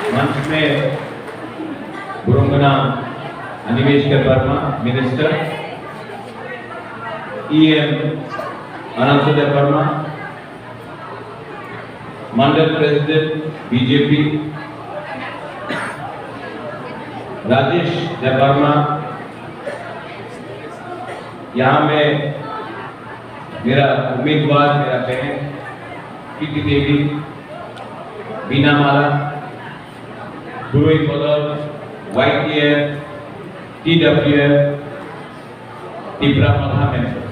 मंच में बुरुंगना Animesh Verma minister, EM अनंत वर्मा, मंडल president BJP Rajesh Verma, यहाँ में मेरा उम्मीदवार मेरा बहन कीर्ति देवी, बीना माला, गुरुई पदर, YTF, TWF, तिब्रा मथा मेंबर।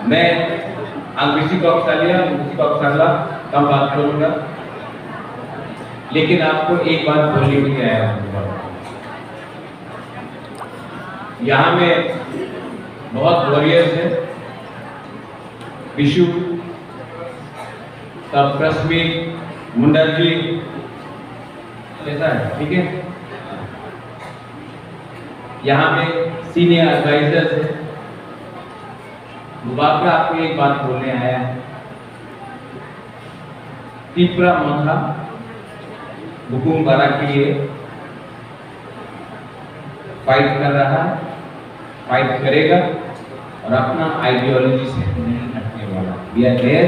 मैं अंग्रेजी कौशल्या कम बात करूंगा, लेकिन आपको एक बात बोलने के लिए आया हूं। यहाँ में बहुत वॉरियर्स हैं, विशु तब प्रस्मीत मुंडा जी ऐसा है, ठीक है। यहाँ में सीनियर एडवाइजर्स हैं। मुबारक, आपको एक बात बोलने आया है। तिब्रा मथा हुकुम बारा के लिए फाइट कर रहा है, फाइट करेगा और अपना आइडियोलॉजी से नहीं हटने वाला। We are there.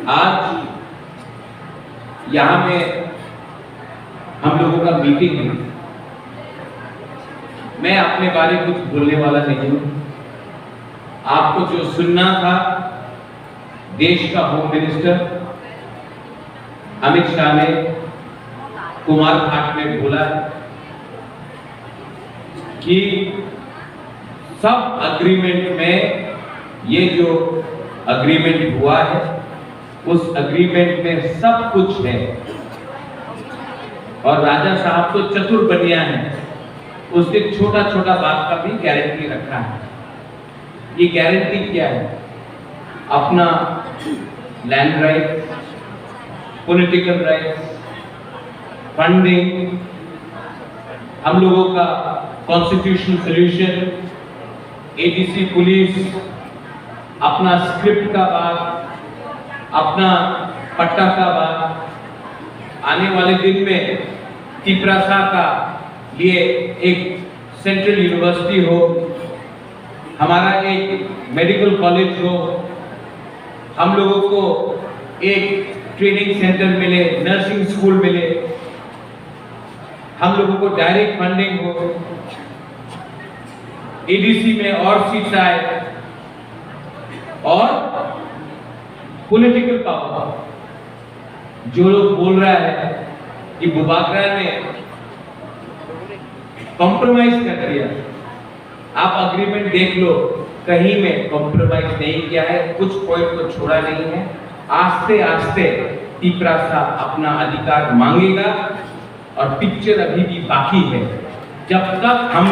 आज यहाँ में हम लोगों का मीटिंग है। मैं अपने बारे में कुछ बोलने वाला नहीं हूं। आपको जो सुनना था, देश का होम मिनिस्टर अमित शाह ने कुमार घाट में बोला कि सब अग्रीमेंट में ये जो अग्रीमेंट हुआ है, उस अग्रीमेंट में सब कुछ है। और राजा साहब तो चतुर बनिया है, उसने छोटा छोटा बात का भी गारंटी रखा है। ये गारंटी क्या है? अपना land right, political right, funding, हम लोगों का कॉन्स्टिट्यूशनल सॉल्यूशन, ADC पुलिस, अपना स्क्रिप्ट का बात, अपना पट्टा का बात, आने वाले दिन में तिब्रासा का लिए एक सेंट्रल यूनिवर्सिटी हो, हमारा एक मेडिकल कॉलेज हो, हम लोगों को एक ट्रेनिंग सेंटर मिले, नर्सिंग स्कूल मिले, हम लोगों को डायरेक्ट फंडिंग हो, ADC में और सीट्स आए और पॉलिटिकल पावर। जो लोग बोल रहा है कि बुबाकरा ने कॉम्प्रोमाइज कर दिया, आप अग्रीमेंट देख लो, कहीं में कॉम्प्रोमाइज नहीं किया है, कुछ पॉइंट को छोड़ा नहीं है। आस्ते आस्ते तिब्रासा अपना अधिकार मांगेगा और पिक्चर अभी भी बाकी है। जब तक हम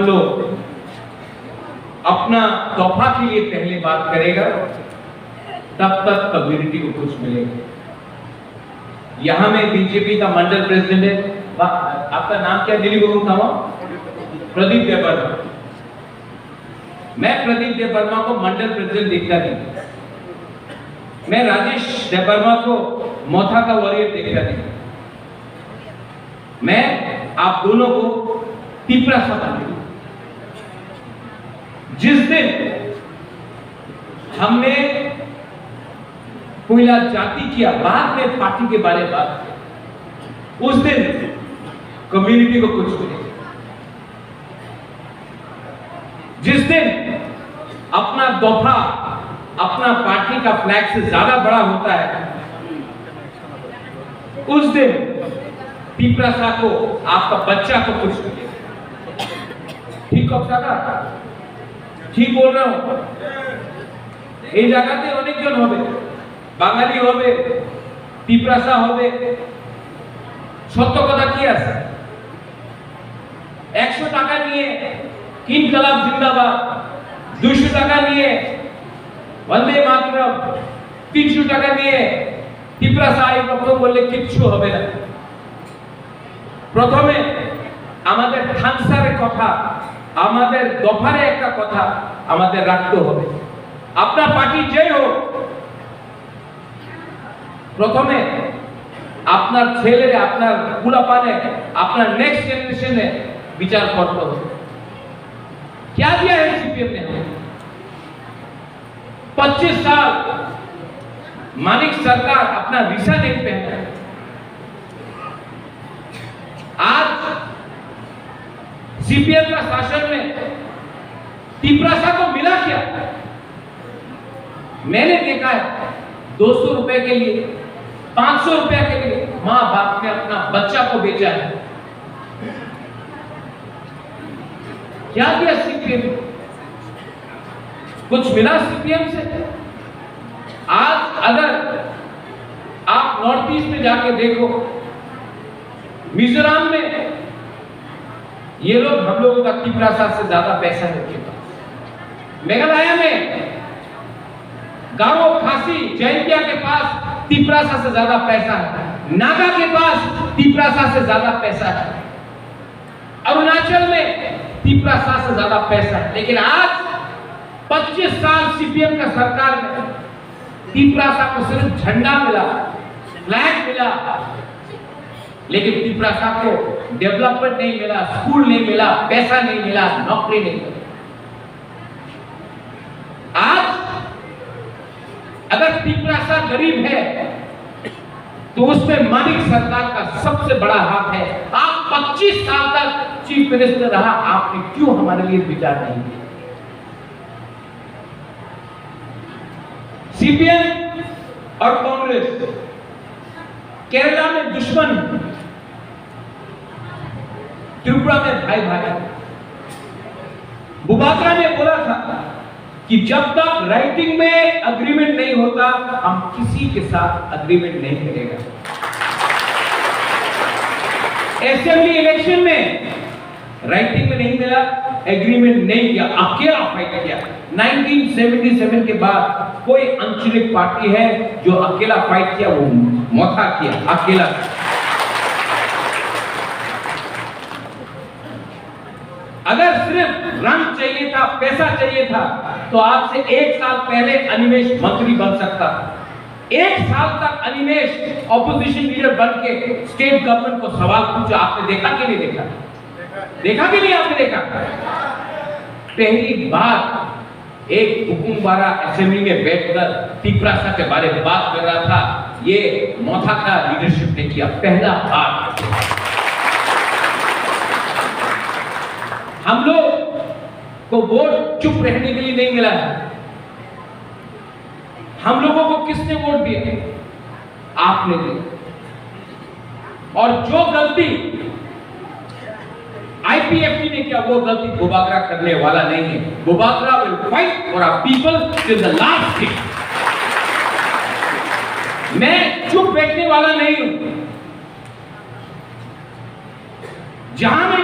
लोग अपना तोहफा के लिए पहले बात करेगा, तब तक कम्युनिटी को कुछ मिलेगा। यहाँ में बीजेपी का मंडल प्रेसिडेंट है, आपका नाम क्या? दिल्ली गुरु था, प्रदीप देवर्मा। मैं प्रदीप देवर्मा को मंडल प्रेसिडेंट देखता नहीं, मैं राजेश देवर्मा को मोथा का वॉरियर देखता नहीं। मैं आप दोनों को तिब्रासा मानता हूं। जिस दिन हमने कोयला जाति किया, बाद में पार्टी के बारे में बात की, उस दिन कम्युनिटी को कुछ मिलेगा। जिस दिन अपना दफा अपना पार्टी का फ्लैग से ज्यादा बड़ा होता है, उस दिन तिब्रासा को, आपका बच्चा को कुछ मिलेगा। ठीक हो सादा? ठीक बोल रहा हूं? এই জায়গাতে অনেকজন হবে, বাঙালি হবে, তিব্রাসা হবে। সত্য কথা কি আছে? 100 টাকা নিয়ে ইনকলাব জিন্দাবাদ, 200 টাকা নিয়ে বন্দে মাতরম, 300 টাকা নিয়ে টিপ্রা সাহেব বক্তব্য বললে কিচ্ছু হবে না। প্রথমে আমাদের থানসারের কথা, আমাদের দফারে একটা কথা আমাদের রাখতে হবে। আপনার পার্টি যেই হোক, প্রথমে আপনার ছেলে, আপনার বুড়াপানে, আপনার नेक्स्ट जनरेशन ने विचार करते हो। क्या दिया है सीपीएम ने? 25 साल मानिक सरकार अपना विसा नहीं पहना। आज सीपीएम का शासन में टिप्रासा को मिला क्या? मैंने देखा है 200 रुपए के लिए, 500 रुपए के लिए मां बाप ने अपना बच्चा को बेचा है। क्या दिया सीपीएम? कुछ मिला सीपीएम से? आज अगर आप नॉर्थ ईस्ट में जाके देखो, मिजोरम में ये लोग, हम लोगों का टिप्रासा से ज्यादा पैसा है उनके पास। मेघालय में गारो, खासी, जैंतिया के पास टिप्रासा से ज्यादा पैसा है। नागा के पास टिप्रासा से ज्यादा पैसा है। अरुणाचल में टिप्रासा से ज्यादा पैसा है। लेकिन आज 25 साल सीपीएम का सरकार में टिप्रासा को सिर्फ झंडा मिला, फ्लैग मिला, लेकिन टिप्रासा को डेवलपमेंट नहीं मिला, स्कूल नहीं मिला, पैसा नहीं मिला, नौकरी नहीं मिला। आज अगर टिप्रासा गरीब है तो उसमें मानिक सरकार का सबसे बड़ा हाथ है। आप 25 साल तक चीफ मिनिस्टर रहा, आपने क्यों हमारे लिए विचार नहीं किया? सीपीएम और कांग्रेस केरला में दुश्मन, त्रिपुरा में भाई भाई। बुबात्रा ने बोला था कि जब तक राइटिंग में अग्रीमेंट नहीं होता, हम किसी के साथ अग्रीमेंट नहीं करेगा। असेंबली इलेक्शन में राइटिंग में नहीं मिला, एग्रीमेंट नहीं किया, अकेला फाइट किया। 1977 के बाद कोई आंचलिक पार्टी है जो अकेला फाइट किया, वो मोथा किया, अकेला। अगर सिर्फ रंग चाहिए था, पैसा चाहिए था, तो आज से 1 साल पहले अनिमेश मंत्री बन सकता था। 1 साल तक अनिमेश ऑपोजिशन लीडर बन के स्टेट गवर्नमेंट को सवाल पूछा। आपने देखा कि नहीं देखा? देखा कि नहीं आपने देखा? पहली बार एक हुकुमबारा असेंबली में बैठकर टिप्रासा के बारे में बात कर रहा था। ये मोथा का लीडरशिप ने किया, पहला बार। हम लोग को वोट चुप रहने के लिए नहीं मिला है। हम लोगों को किसने वोट दिया? आपने दिया। और जो गलती आईपीएफटी ने किया, वो गलती बुबागरा करने वाला नहीं है। बुबागरा will fight for our people till the last thing. मैं चुप बैठने वाला नहीं हूं। जहां मैं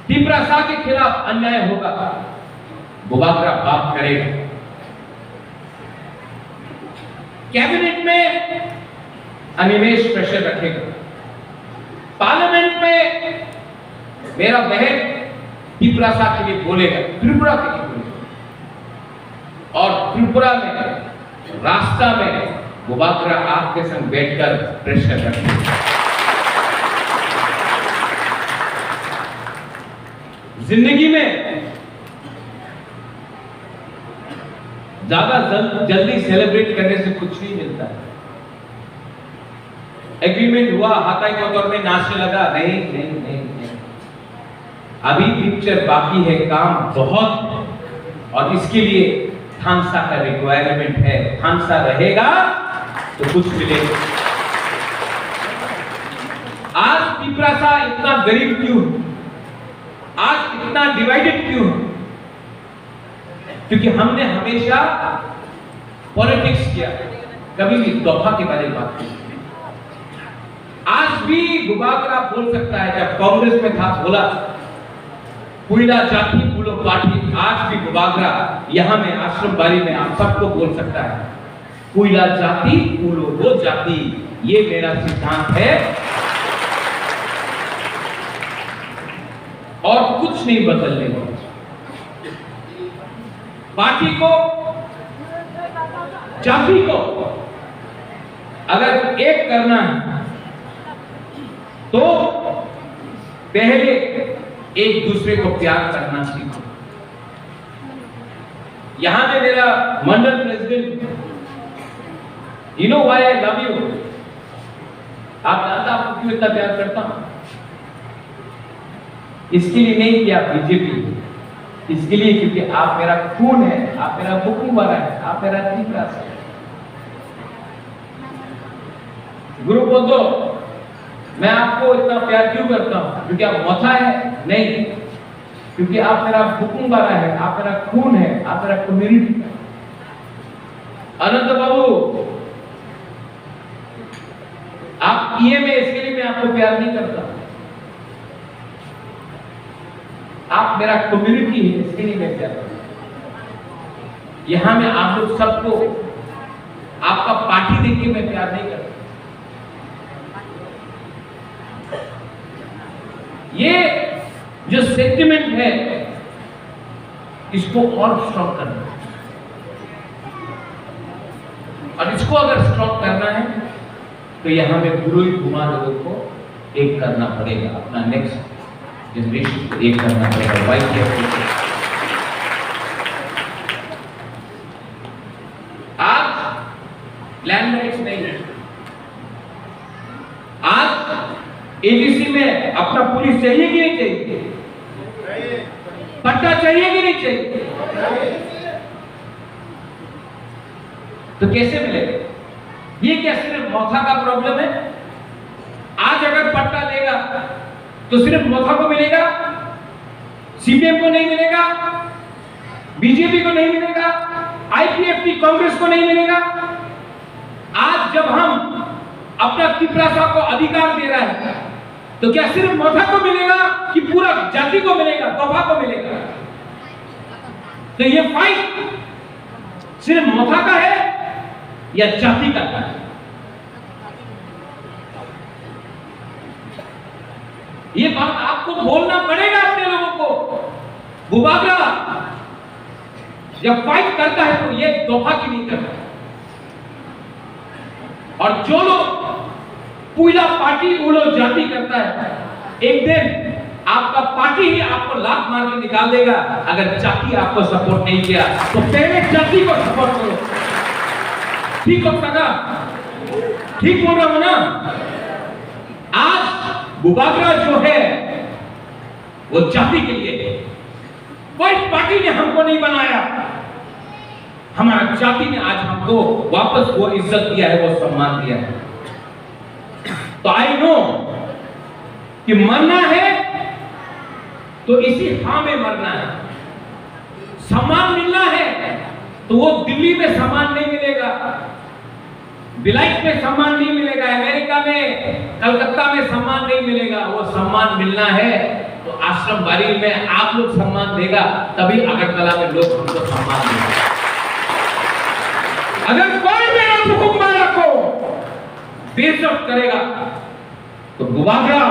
टिप्रासा के खिलाफ अन्याय होगा, बुबागरा बात करेगा। कैबिनेट में अनिमेश प्रेशर रखेगा, पार्लियामेंट में मेरा बहन टिप्रासा के लिए बोलेगा, त्रिपुरा के लिए बोलेगा। और त्रिपुरा में रास्ता में बुबागरा आपके संग बैठकर प्रेशर रखेगा। जिंदगी में ज्यादा जल्दी सेलिब्रेट करने से कुछ नहीं मिलता है। एग्रीमेंट हुआ, हाथाई कोतौर में नाचने लगा, नहीं नहीं नहीं नहीं। अभी पिक्चर बाकी है, काम बहुत है। और इसके लिए थानसा का रिक्वायरमेंट है। थानसा रहेगा तो कुछ मिलेगा। आज टिप्रासा इतना गरीब क्यों? आज इतना डिवाइडेड क्यों? क्योंकि हमने हमेशा पॉलिटिक्स किया, कभी भी दफा के बारे में बात की। आज भी बुबागरा बोल सकता है, जब कांग्रेस में था बोला पुइला जाति पुलो पार्टी। आज भी बुबागरा यहां में आश्रम बारी में आप सबको बोल सकता है पुइला जाति उलो वो जाति, ये मेरा सिद्धांत है और कुछ नहीं बदलने वाला। पार्टी को, जाति को अगर एक करना है तो पहले एक दूसरे को प्यार करना सीखो। यहां पे मेरा mandal president, you know why I love you, आप जानते आपको क्यों इतना प्यार करता हूं? इसके लिए नहीं कि आप बीजेपी, इसके लिए क्योंकि आप मेरा खून है, आप मेरा बुकुम्बारा है, आप मेरा तीव्रास है। गुरु बोलो, मैं आपको इतना प्यार क्यों करता हूं? क्योंकि आप मथा है? नहीं, क्योंकि आप मेरा बुकुम्बारा है, आप मेरा खून है, आप मेरा कम्युनिटी है। अनंत बाबू, आप ये में इसके लिए मैं आपको प्यार नहीं करता, आप मेरा कम्युनिटी है, इसके लिए मैं प्यार करता हूं। यहां में आप लोग सबको आपका पार्टी देख के मैं प्यार नहीं करता। ये जो सेंटिमेंट है इसको और स्ट्रॉन्ग करना है, और इसको अगर स्ट्रॉन्ग करना है तो यहां में गुरु कुमार लोगों को एक करना पड़ेगा, अपना नेक्स्ट जनरेशन को एक करना पड़ेगा। आज लैंड राइट्स नहीं है, आज एडीसी में अपना पुलिस चाहिए कि नहीं चाहिए? पट्टा चाहिए कि नहीं चाहिए? तो कैसे मिलेगा? ये क्या सिर्फ मौथा का प्रॉब्लम है? आज अगर पट्टा लेगा तो सिर्फ मौथा को मिलेगा, सीपीएम को नहीं मिलेगा, बीजेपी को नहीं मिलेगा, आईपीएफटी कांग्रेस को नहीं मिलेगा। आज जब हम अपना तिपरासा को अधिकार दे रहा है तो क्या सिर्फ मौथा को मिलेगा कि पूरा जाति को मिलेगा, तोहफा को मिलेगा? तो ये फाइट सिर्फ मौथा का है या जाति का है? ये बात आपको बोलना पड़ेगा अपने लोगों को। बुबागरा जब फाइट करता है तो ये तोहफा की नहीं करता, और जो लोग पुइला पार्टी उलो जाति करता है, एक दिन आपका पार्टी ही आपको लात मार के निकाल देगा। अगर जाति आपको सपोर्ट नहीं किया तो पहले जाति को सपोर्ट करो। ठीक हो सका? ठीक बोल रहा हूं ना? आज बुबागरा जो है वो जाति के लिए है। कोई पार्टी ने हमको नहीं बनाया, हमारा जाति ने आज हमको वापस वो इज्जत दिया है, वो सम्मान दिया है। तो आई नो कि मरना है तो इसी हां में मरना है। सम्मान मिलना है तो वो दिल्ली में सम्मान नहीं मिलेगा, बिलाइट में सम्मान नहीं मिलेगा, अमेरिका में, कलकत्ता में सम्मान नहीं मिलेगा। वो सम्मान मिलना है तो आश्रम बाड़ी में आप लोग सम्मान देगा, तभी अगरतला में लोग हमको सम्मान देंगे। अगर कोई मेरा हुकुमबारा को बेइज्जत करेगा तो बुबागरा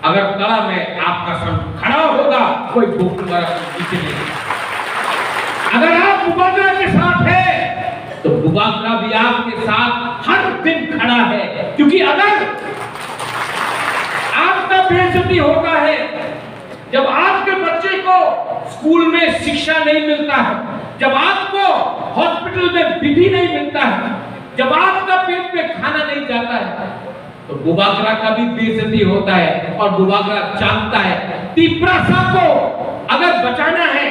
अगरतला में आपका संग खड़ा होगा, कोई हुकुमबारा पीछे नहीं। अगर आप बुबागरा के साथ है तो बुबागरा भी आपके साथ हर दिन खड़ा है, क्योंकि अगर आपका बेइज्जती होता है, जब आपके बच्चे को स्कूल में शिक्षा नहीं मिलता है, जब आपको हॉस्पिटल में विधि नहीं मिलता है, जब आपका पेट में खाना नहीं जाता है, तो बुबागरा का भी बेइज्जती होता है। और बुबागरा जानता है तिपरासा को अगर बचाना है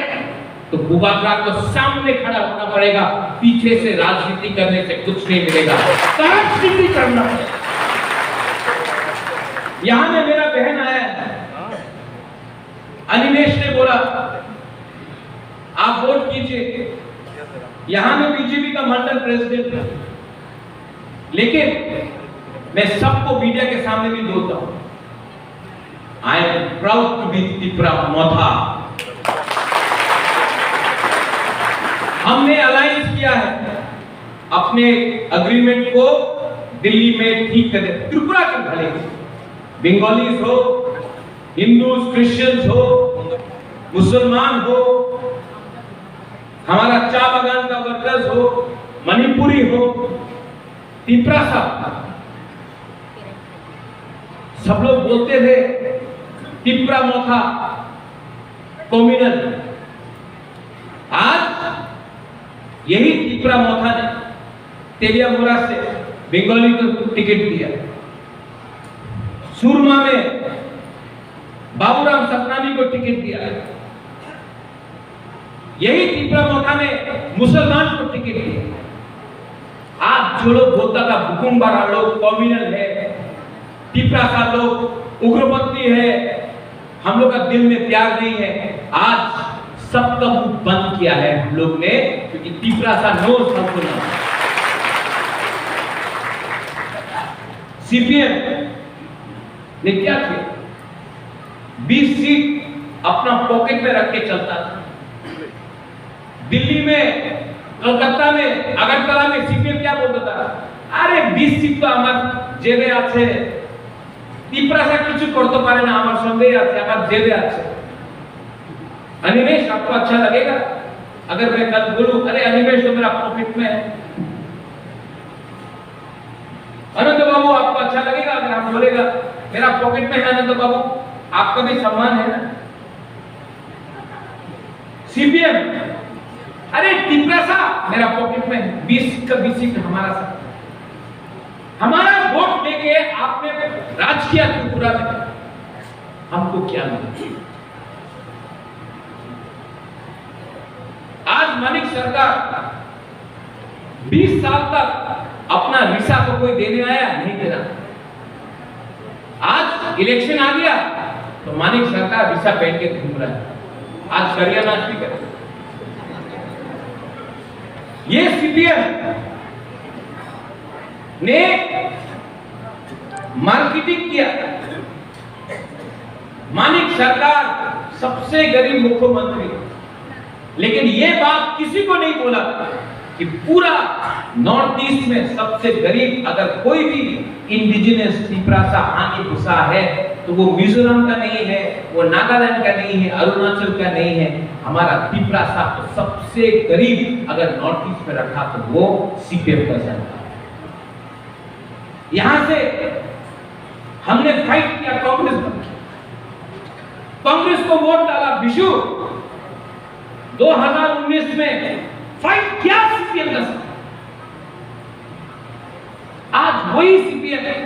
तो बुबागरा को सामने खड़ा होना पड़ेगा, पीछे से राजनीति करने से कुछ नहीं मिलेगा, राजनीति करना है। यहां में मेरा बहन आया है, अनिमेश ने बोला आप वोट कीजिए। यहां में बीजेपी का मंडल प्रेसिडेंट है, लेकिन मैं सबको मीडिया के सामने भी बोलता हूं, I am proud to be Tripura Motha. हमने अलायंस किया है, अपने अग्रीमेंट को दिल्ली में ठीक कर दे, त्रिपुरा के भले, बंगालीज हो, हिंदूज, क्रिश्चियंस हो, मुसलमान हो, हमारा चाय बागान का वर्कर्स हो, मणिपुरी हो, तिपरासा, सब लोग बोलते थे तिपरा मोथा कम्युनल। आज यही तिपरा मोथा ने तेलियामुरा से बंगाली को टिकट दिया, सुरमा में बाबूराम सतनामी को टिकट दिया, यही तिपरा मोथा ने मुसलमान को टिकट दिया। आज जो लोग बोलता था बुकुम्बारा लोग कम्युनल है, तिपरासा लोग उग्रपंथी है, हम लोग का दिल में प्यार नहीं है, आज सबका मुंह बंद किया है हम लोग ने, क्योंकि तिपरासा नो सबको ना। सीपीएम ने क्या किया, 20 सीट अपना पॉकेट में रख के चलता था। दिल्ली में, कलकत्ता में, अगरतला में सीपीएम क्या बोलता था, अरे 20 सीट तो हमार जेबे आछे, तिपरासा किछु करते पारे ना, हमार संगे आछे, हमार जेबे आछे। अनिमेश, आपको अच्छा लगेगा अगर मैं कल बोलूं, अरे अनिमेश तो मेरा पॉकेट में है? अनंत बाबू, आपको अच्छा लगेगा अगर आप बोलेगा मेरा पॉकेट में है अनंत बाबू? आपका भी सम्मान है ना। सीपीएम, अरे तिपरासा मेरा पॉकेट में है, 20 का 20 सीट हमारा सा। हमारा वोट लेके आपने राज किया त्रिपुरा में, हमको क्या मिला? आज मानिक सरकार 20 साल तक अपना विसा को कोई देने आया नहीं दे रहा। आज इलेक्शन आ गया तो मानिक सरकार विसा पहन के घूम रहा है, आज हरियाणा भी करे। ये सीपीएम ने मार्केटिंग किया, मानिक सरकार सबसे गरीब मुख्यमंत्री, लेकिन ये बात किसी को नहीं बोला कि पूरा नॉर्थ ईस्ट में सबसे गरीब अगर कोई भी इंडिजिनस तिपरासा आने घुसा है तो वो मिजोरम का नहीं है, वो नागालैंड का नहीं है, अरुणाचल का नहीं है, हमारा तिपरासा तो सबसे गरीब अगर नॉर्थ ईस्ट में रखा तो वो सीपीएम का जनता। यहां से हमने फाइट किया, कांग्रेस को वोट डाला, विशु 2019 में फाइट किया सीपीएम का। आज वही सीपीएम है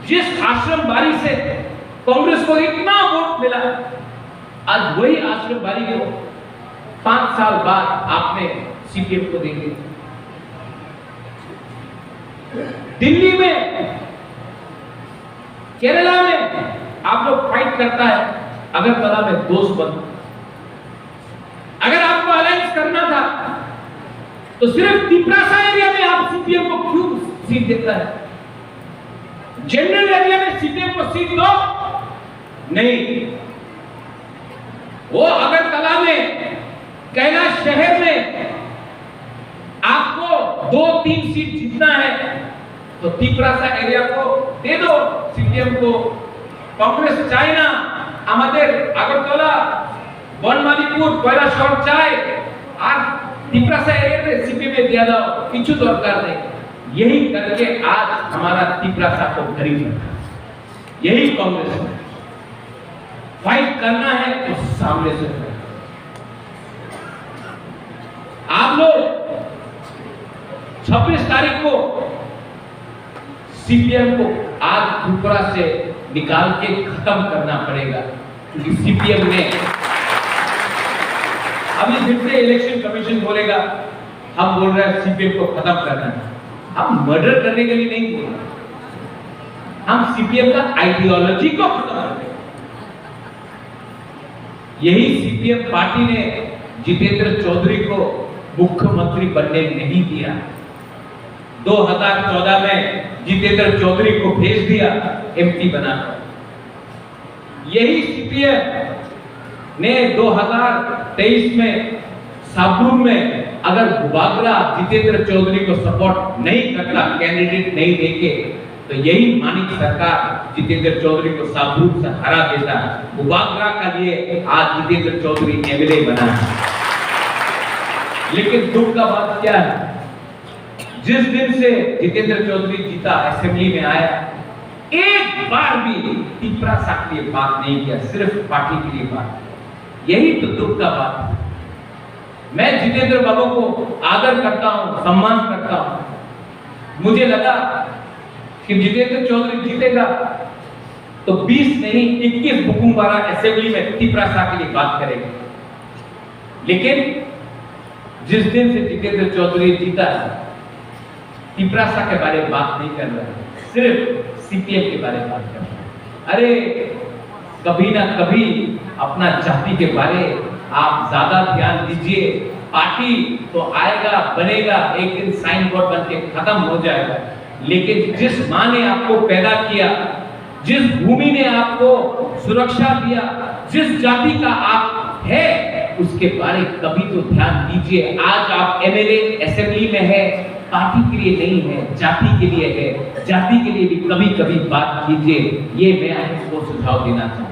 जिस आश्रम बारी से कांग्रेस को इतना वोट मिला, आज वही आश्रम बारी को 5 साल बाद आपने सीपीएम को देंगे। दिल्ली में, केरला में आप लोग फाइट करता है, अगरतला में दोस्त बन। अगर आपको अलायंस करना था तो सिर्फ तिपरासा एरिया में आप सीपीएम को क्यों सीट देता है? जनरल एरिया में सीपीएम को सीट दो, नहीं। वो अगरतला में, कैलाश शहर में आपको 2-3 सीट जीतना है तो तिपरासा एरिया को दे दो सीपीएम को। कांग्रेस चाहे ना আমাদের আগরতলা, বনমালীপুর, কৈলাসহর চায়, আর तिपरासा एरिया में सीपीएम में दिया दो, किछु दरकार नहीं। यही करके आज हमारा तिपरासा को गरीब है। यही कांग्रेस में फाइट करना है तो सामने से। आप लोग 26 तारीख को सीपीएम को आज त्रिपुरा से निकाल के खत्म करना पड़ेगा, क्योंकि सीपीएम ने अभी फिर से इलेक्शन कमीशन बोलेगा हम बोल रहे हैं सीपीएम को खत्म करना है। हम मर्डर करने के लिए नहीं बोल रहे, हम सीपीएम का आइडियोलॉजी को खत्म करते हैं। यही सीपीएम पार्टी ने जितेंद्र चौधरी को मुख्यमंत्री बनने नहीं दिया। 2014 में जितेंद्र चौधरी को भेज दिया एमपी बनाकर। यही सीपीएम ने 2023 में साबरूम में अगर बुबागरा जितेंद्र चौधरी को सपोर्ट नहीं करता, कैंडिडेट नहीं देके, तो यही मानिक सरकार जितेंद्र चौधरी को साबूत से हरा देता। बुबागरा का लिए आज जितेंद्र चौधरी एमएलए बना है। लेकिन दुख का बात क्या है, जिस दिन से जितेंद्र चौधरी जीता, असेंबली में आया, एक बार भी तिपरासा के लिए बात नहीं किया, सिर्फ पार्टी के लिए बात। यही तो दुख का बात है। मैं जितेंद्र बाबू को आदर करता हूं, सम्मान करता हूं। मुझे लगा कि जितेंद्र चौधरी जीतेगा तो 20 नहीं 21 बुकुम्बारा असेंबली में तिपरासा के लिए बात करेगा। लेकिन जिस दिन से जितेंद्र चौधरी जीता, तिपरासा के बारे में बात नहीं कर रहा, सिर्फ सीपीएम के बारे में बात कर रहा है। अरे कभी ना कभी अपना जाति के बारे आप ज्यादा ध्यान दीजिए। पार्टी तो आएगा, बनेगा, एक दिन साइन बोर्ड बन के खत्म हो जाएगा, लेकिन जिस माँ ने आपको पैदा किया, जिस भूमि ने आपको सुरक्षा दिया, जिस जाति का आप है, उसके बारे कभी तो ध्यान दीजिए। आज आप एमएलए असेंबली में है, पार्टी के लिए नहीं है, जाति के लिए है। जाति के लिए भी कभी कभी बात कीजिए। ये मैं आपको सुझाव देना चाहता हूं।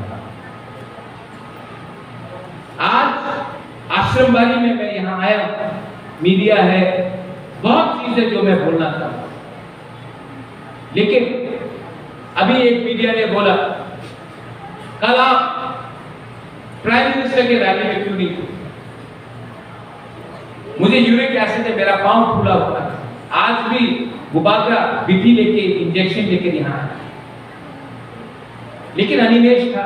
आज आश्रमबाड़ी में मैं यहां आया, मीडिया है, बहुत चीजें जो मैं बोलना चाहता हूं, लेकिन अभी एक मीडिया ने बोला कल आप प्राइम मिनिस्टर के रैली में क्यों नहीं थे? मुझे यूरिक एसिड है, मेरा पांव फूला हुआ है। आज भी बुबागरा विधि लेके, इंजेक्शन लेके यहां आया। लेकिन अनिमेश था,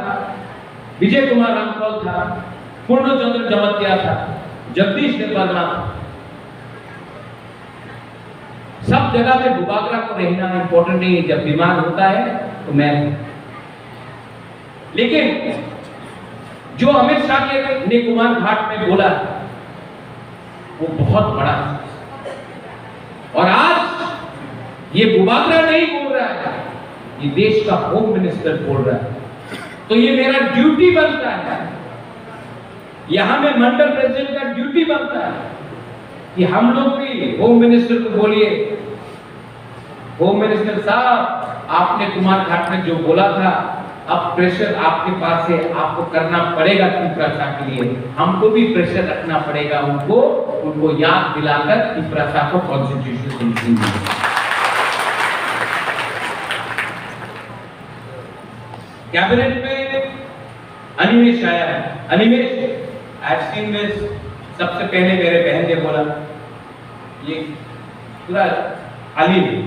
विजय कुमार रामपाल था, पूर्णचंद्र जमतिया था, जगदीश निर्मला था। सब जगह में बुबागरा को रहना इंपॉर्टेंट नहीं है। जब बीमार होता है तो मैं, लेकिन जो अमित शाह ने कुमार घाट में बोला वो बहुत बड़ा है। और आज ये बुबागरा नहीं बोल रहा है, ये देश का होम मिनिस्टर बोल रहा है। तो ये मेरा ड्यूटी बनता है, यहां में मंडल प्रेसिडेंट का ड्यूटी बनता है कि हम लोग भी होम मिनिस्टर को बोलिए, होम मिनिस्टर साहब आपने कुमार घाट में जो बोला था, अब प्रेशर आपके पास है, आपको करना पड़ेगा तिपरासा के लिए। हमको भी प्रेशर रखना पड़ेगा, उनको याद दिलाकर तिपरासा को कॉन्स्टिट्यूशन देंगे। कैबिनेट में अनिमेश आया है। अनिमेश एक्शन में सबसे पहले मेरे बहन ने बोला ये पूरा खाली नहीं,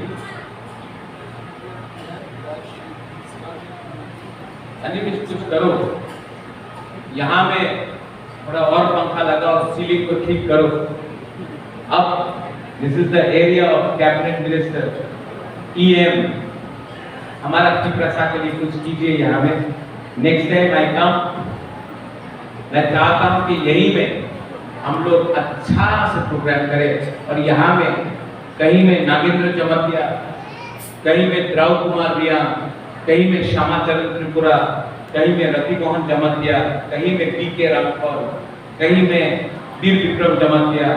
अनिमेश कुछ करो, यहां में थोड़ा और पंखा लगाओ, सीलिंग को ठीक करो। अब this is the area of cabinet minister, EM, हमारा तिपरासा के लिए कुछ कीजिए यहाँ में। नेक्स्ट टाइम आई कम, मैं चाहता हूं कि यही में हम लोग अच्छा से प्रोग्राम करें। और यहाँ में कहीं में नागेंद्र जमतिया, कहीं में द्रौ कुमार रिया, कहीं में श्यामाचरण त्रिपुरा, कहीं में रति मोहन जमतिया, कहीं में पीके रामपाल, कहीं में वीर विक्रम जमतिया,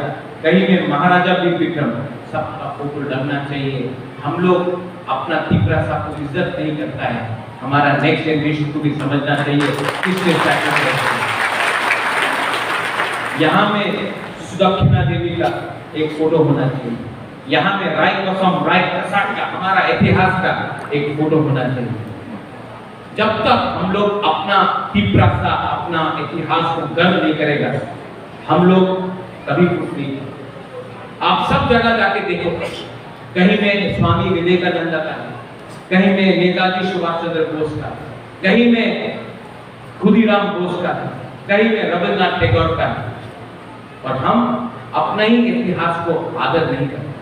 कहीं में महाराजा वीर विक्रम। सबका फोटो लगना चाहिए। हम लोग अपना तिपरासा को इज्जत नहीं करता है, हमारा नेक्स्ट जनरेशन को भी समझना चाहिए किसने सैक्रिफाइस। यहाँ में सुदक्षिणा देवी का एक फोटो होना चाहिए, यहाँ में राय कसम, राय प्रसाद का, हमारा इतिहास का एक फोटो होना चाहिए। जब तक हम लोग अपना तिपरासा, अपना इतिहास को गर्व नहीं करेगा, हम लोग कभी कुछ नहीं। आप सब जगह जाके देखो, कहीं में स्वामी विवेकानंद का, कहीं में नेताजी सुभाष चंद्र बोस का, कहीं में खुदीराम बोस का, कहीं में रविन्द्रनाथ टैगोर का, और हम अपना ही इतिहास को आदर नहीं करते।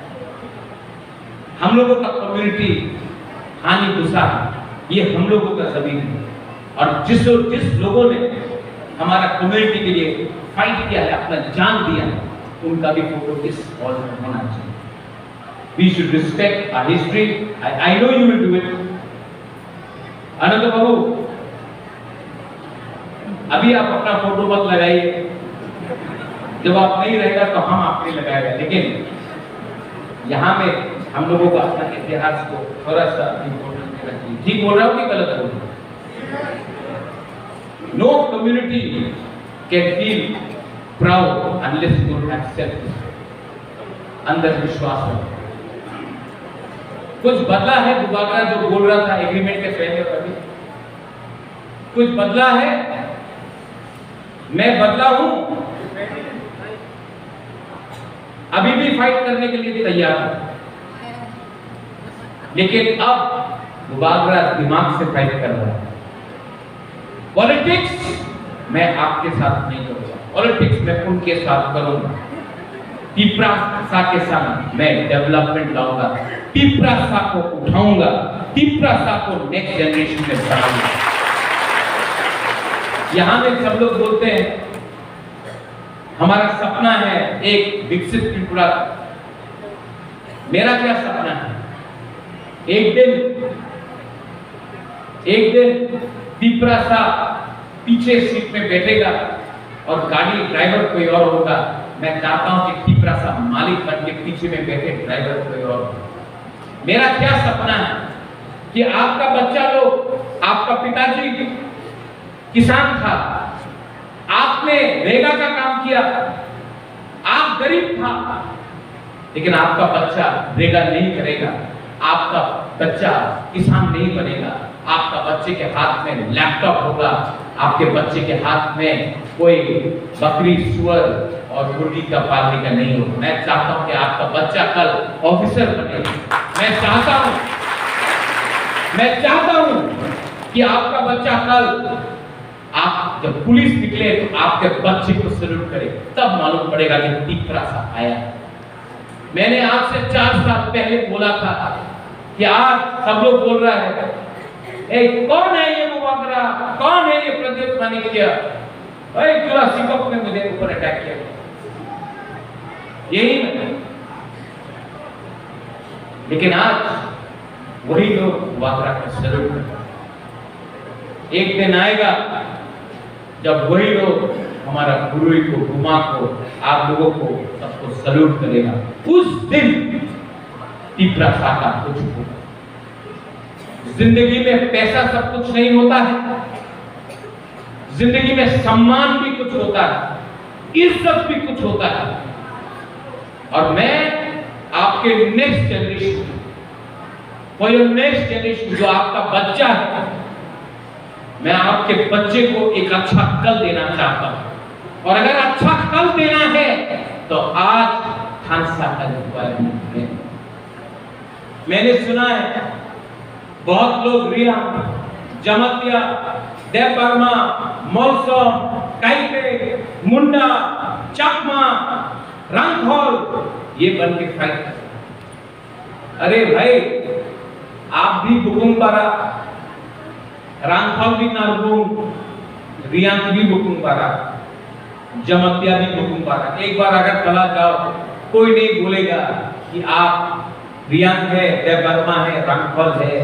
हम लोगों का कम्युनिटी हानि गुस्सा, ये हम लोगों का जमीन है। और जिस लोगों ने हमारा कम्युनिटी के लिए फाइट किया है, अपना जान दिया है, उनका भी फोटो इस हॉल में होना चाहिए। We should respect our history. I know you will do it. अनंत बाबू, अभी आप अपना फोटो मत लगाइए, जब आप नहीं रहेगा तो हम आपके लिए लगाएगा। लेकिन यहाँ में हम लोगों को अपना इतिहास को थोड़ा सा इम्पोर्टेंस देना चाहिए। ठीक बोल रहा हूँ कि गलत बोल रहा हूँ? No community can feel proud unless you accept अंदर विश्वास हो। कुछ बदला है दुबारा जो बोल रहा था एग्रीमेंट के पहले कभी? कुछ बदला है? मैं बदला हूं, अभी भी फाइट करने के लिए तैयार हूं, लेकिन अब दुबारा दिमाग से फाइट कर रहा है। पॉलिटिक्स मैं आपके साथ नहीं करूंगा, पॉलिटिक्स मैं उनके साथ करूंगा। पिपरासा के साथ मैं डेवलपमेंट लाऊंगा, पिपरासा को उठाऊंगा, पिपरासा को नेक्स्ट जनरेशन में बढ़ाऊंगा। यहां में सब लोग बोलते हैं हमारा सपना है एक विकसित त्रिपुरा। मेरा क्या सपना है? एक दिन पिपरासा पीछे सीट में बैठेगा और गाड़ी ड्राइवर कोई और होगा। मैं चाहता हूं कि पिपरासा मालिक बन के पीछे में बैठे ड्राइवर कोई और हो। मेरा क्या सपना है कि आपका बच्चा लोग, आपका पिताजी किसान था, आपने रेगा का काम किया, आप गरीब था, लेकिन आपका बच्चा रेगा नहीं करेगा, आपका बच्चा किसान नहीं बनेगा, आपका बच्चे के हाथ में लैपटॉप होगा, आपके बच्चे के हाथ में कोई बकरी, सुअर और मुर्गी का पालने का नहीं होगा। मैं चाहता हूं कि आपका बच्चा कल ऑफिसर बने। मैं चाहता हूं कि आपका बच्चा कल, आप जब पुलिस निकले तो आपके बच्चे को सैल्यूट करे, तब मालूम पड़ेगा कि पिपरासा आया। मैंने आपसे 4 साल पहले बोला था कि आज सब लोग बोल रहा है कौन है ये मुबागरा, कौन है ये प्रदीप मानिक्य, सिकप ने मुझे ऊपर अटैक किया। यही नहीं, लेकिन आज वही लोग मुबागरा का सैल्यूट करते। एक दिन आएगा जब वही लोग हमारा गुरु को, गुमा को, आप लोगों को सबको सैल्यूट करेगा। उस दिन पिपरासा का कुछ होगा। जिंदगी में पैसा सब कुछ नहीं होता है, जिंदगी में सम्मान भी कुछ होता है, इज्जत भी कुछ होता है। और मैं आपके next generation, for your next generation, जो आपका बच्चा है, मैं आपके बच्चे को एक अच्छा कल देना चाहता हूं। और अगर अच्छा कल देना है तो आज खानसा का रिक्वायरमेंट है। मैंने सुना है बहुत लोग रिया, जमतिया, देवबर्मा, मौसम, काइपे, मुंडा, चकमा, रंगहॉल ये बन के फाइट करते। अरे भाई, आप भी बुकुम्बारा, रंगहॉल भी नारबुम, रियांक भी बुकुम्बारा, जमतिया भी बुकुम्बारा। एक बार अगर चला जाओ, कोई नहीं बोलेगा कि आप रियांक है, देवबर्मा है, रंगहॉल है,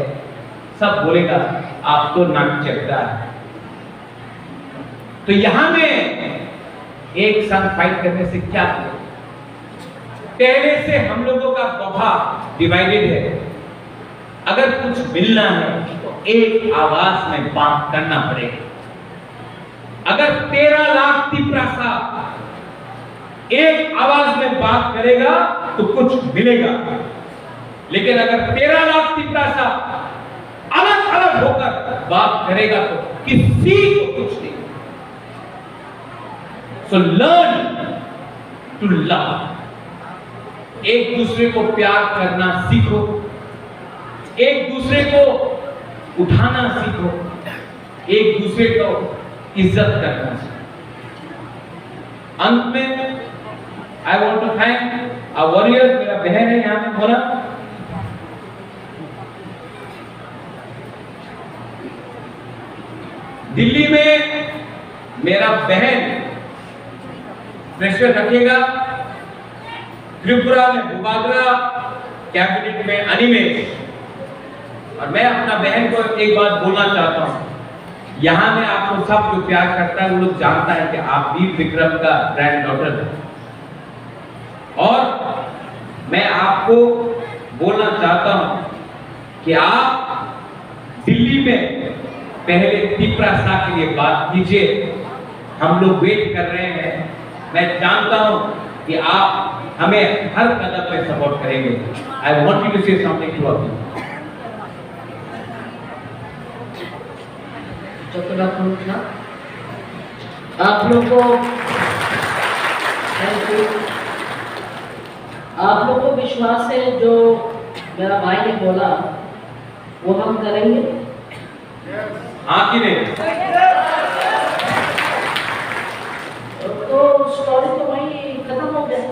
सब बोलेगा आप तो नाक चढ़ता है। तो यहां में एक साथ फाइट करने से क्या होगा? पहले से हम लोगों का दफा डिवाइडेड है। अगर कुछ मिलना है तो एक आवाज में बात करना पड़ेगा। अगर 13 लाख पिपरासा एक आवाज में बात करेगा तो कुछ मिलेगा, लेकिन अगर 13 लाख पिपरासा अलग अलग होकर बात करेगा तो किसी को कुछ नहीं। So learn to love. एक दूसरे को प्यार करना सीखो, एक दूसरे को उठाना सीखो, एक दूसरे को इज्जत करना सीखो। अंत में I want to thank our warriors. मेरा बहन है यहां में बोला, दिल्ली में मेरा बहन प्रेशर रखेगा, त्रिपुरा में बुबागरा, कैबिनेट में अनिमेश। और मैं अपना बहन को एक बात बोलना चाहता हूं, यहां में आपको सब जो प्यार करता है वो लोग जानता है कि आप वीर विक्रम का ग्रैंड डॉटर है। और मैं आपको बोलना चाहता हूं कि आप दिल्ली में पहले तिपरासा के लिए बात कीजिए, हम लोग वेट कर रहे हैं। मैं जानता हूं कि आप हमें हर कदम पे सपोर्ट करेंगे। I want you to say something to us. आप लोग को विश्वास है जो मेरा भाई ने बोला वो हम करेंगे। हाँ कि नहीं? तो स्टोरी तो वही खत्म हो गया।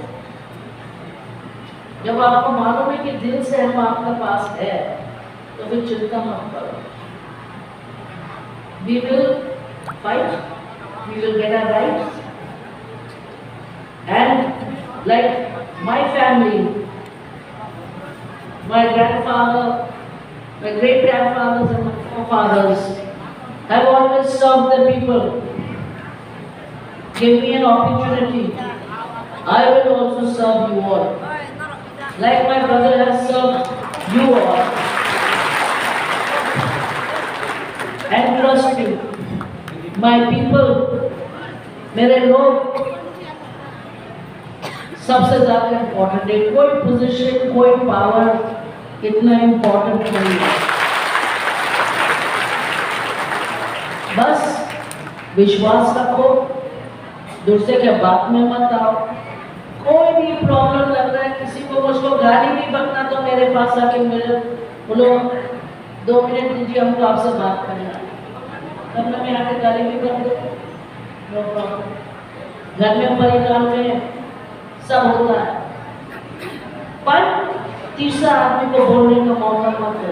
जब आपको मालूम है कि दिल से हम आपके पास है तो फिर चिंता मत करो। We will fight, we will get our rights, and like my family, my grandfather, my great grandfathers and my forefathers have always served the people. Give me an opportunity, I will also serve you all. Like my brother has served you all. And trust me, my people, मेरे लोग सबसे ज्यादा important है। कोई position, कोई power इतना important नहीं है। बस विश्वास रखो, दूसरे के बात में मत आओ। कोई भी प्रॉब्लम लग रहा है, किसी को मुझको गाली भी बकना तो मेरे पास आके मेरे बोलो 2 मिनट दीजिए, हमको आपसे बात करना। तब मैं आके गाली भी कर दो, नो प्रॉब्लम। घर में परिवार में सब होता है, पर तीसरा आदमी को बोलने का मौका मत दो,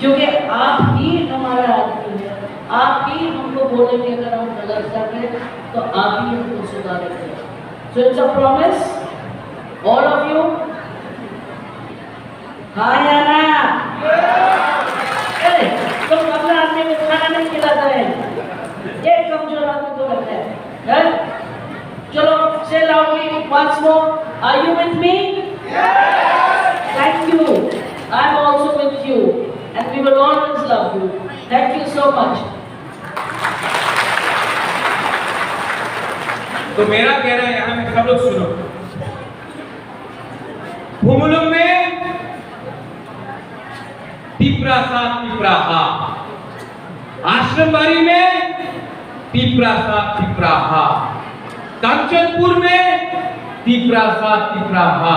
क्योंकि आप ही हमारा आदमी है। आप ही हमको बोलेंगे अगर हम गलत कर रहे तो आप ही हमको सुधारेंगे। So it's a promise, all of you. हाँ या ना? तुम अपने आदमी को खाना नहीं खिलाता है, ये कमजोर आदमी को लगता है। चलो say loudly once more. Are you with me? Yes. Thank you. I'm also with you, and we will always love you. Thank you so much. तो मेरा कहना है यहाँ में सब लोग सुनो। भूमुलुम में तिपरासा तिपराहा, आश्रमबाड़ी में तिपरासा तिपराहा, कांचनपुर में तिपरासा तिपराहा,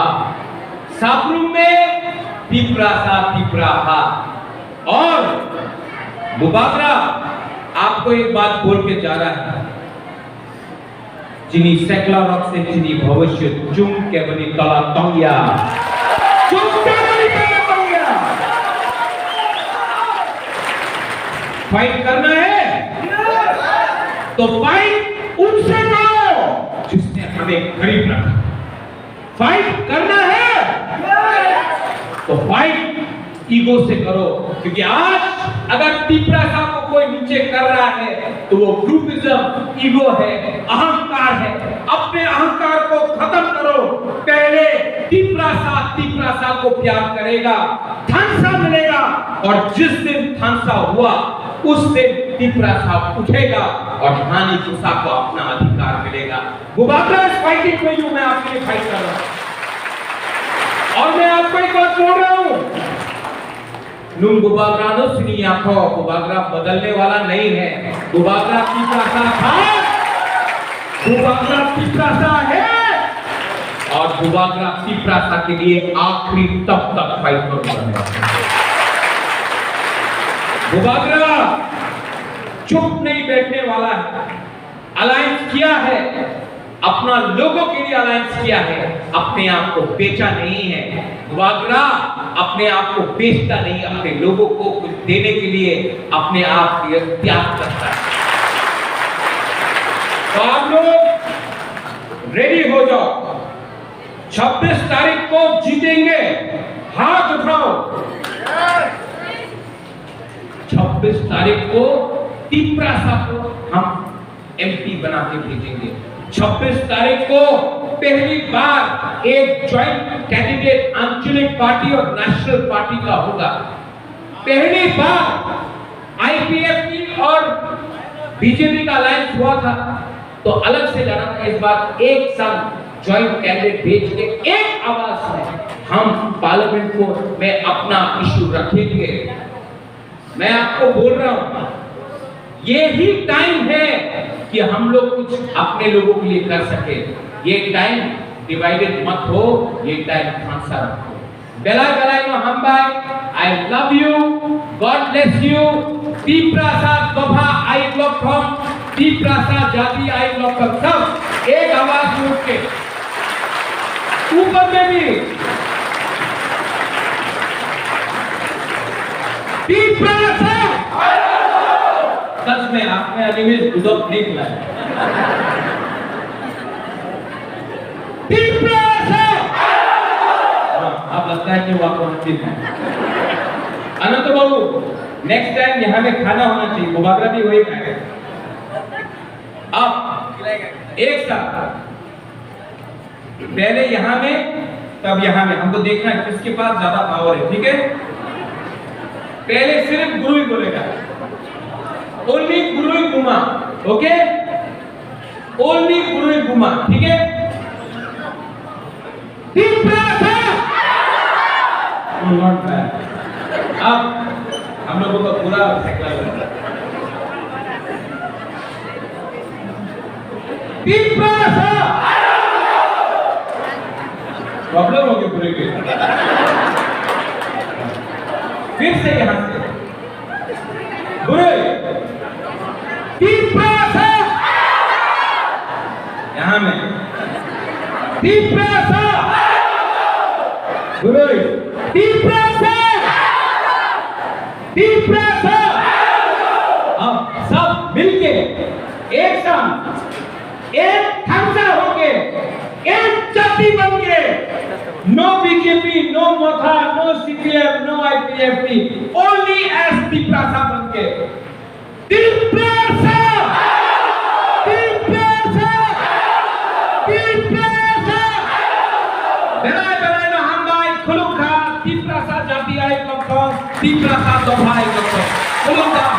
साबरुम में तिपरासा तिपराहा, और बुबागरा आपको एक बात बोल के जा रहा है। जिनी सेकला रॉक से जिनी भविष्य चुम के बनी तला तंगिया, चुम के बनी तला तंगिया। फाइट करना है तो फाइट उनसे करो जिसने हमें गरीब रखा। फाइट करना है तो फाइट ईगो से करो, क्योंकि आज अगर तिपरासा को कोई नीचे कर रहा है तो वो ग्रुपिज्म, ईगो है, अहंकार है। अपने अहंकार को खत्म करो। पहले तिपरासा को प्यार करेगा, थानसा मिलेगा, और जिस दिन थानसा हुआ उस दिन तिपरासा उठेगा और हानि कुसा को अपना अधिकार मिलेगा। बुबागरा इस फाइटिंग में मैं आपके लिए फाइट कर रहा हूं, और मैं आपको एक बात बोल रहा हूं, नुम बुबागरा नो सुनी आंखों, बुबागरा बदलने वाला नहीं है। बुबागरा तिपरासा था, बुबागरा तिपरासा है, और बुबागरा तिपरासा के लिए आखिरी तब तक फाइट करूंगा। बुबागरा चुप नहीं बैठने वाला है। अलायंस किया है, अपना लोगों के लिए अलायंस किया है, अपने आप को बेचा नहीं है। बुबागरा अपने आप को बेचता नहीं, अपने लोगों को कुछ देने के लिए अपने आप को त्याग करता है। तो आप लोग रेडी हो जाओ, 26 तारीख को जीतेंगे। हाथ उठाओ। 26 तारीख को तिपरासा को हम एमपी बना के भेजेंगे। 26 तारीख को पहली बार एक ज्वाइंट कैंडिडेट आंचलिक पार्टी और नेशनल पार्टी का होगा। पहली बार आईपीएफ और बीजेपी का अलायंस हुआ था तो अलग से लड़ा था। इस बार एक संग ज्वाइंट कैंडिडेट भेज के एक आवाज में हम पार्लियामेंट को में अपना इशू रखेंगे। मैं आपको बोल रहा हूं, ये ही टाइम है कि हम लोग कुछ अपने लोगों के लिए कर सके। ये टाइम डिवाइडेड मत हो, ये टाइम खांसा रखो। बेला बेला नो हम भाई, I love you, God bless you. Tiprasa गोभा आई लव फ्रॉम, तीप्रासा जाति आई लव फ्रॉम। सब एक आवाज में उठ के ऊपर में भी तीप्रासा। सच में आपने अनिमेश गुजब नहीं खिलाया। आप लगता है कि वो आपको नसीब है। अनंत बाबू, नेक्स्ट टाइम यहाँ में खाना होना चाहिए, मुबागरा भी वही खाएगा। अब एक साथ पहले यहाँ में तब यहाँ में हमको देखना है किसके पास ज्यादा पावर है, ठीक है? पहले सिर्फ गुरु ही बोलेगा, ओनली गुरु ही गुमा, ओके? ओनली गुरु ही गुमा, ठीक है? अब हम लोगों का पूरा प्रॉब्लम हो गई पूरे के। फिर से यहां से बुरे यहां में बुरे अब सब मिलके एक साथ एक खंसा होके एक जाति बन के, no BJP, no Motha, no CPM, no IPFT, only as Tiprasa बन के। तीप्रासा, तीप्रासा, तीप्रासा। बेलाय बेलाय ना हम भाई खुलुखा तीप्रासा जाति आई कब तीप्रासा दोभाई कब खुलुखा।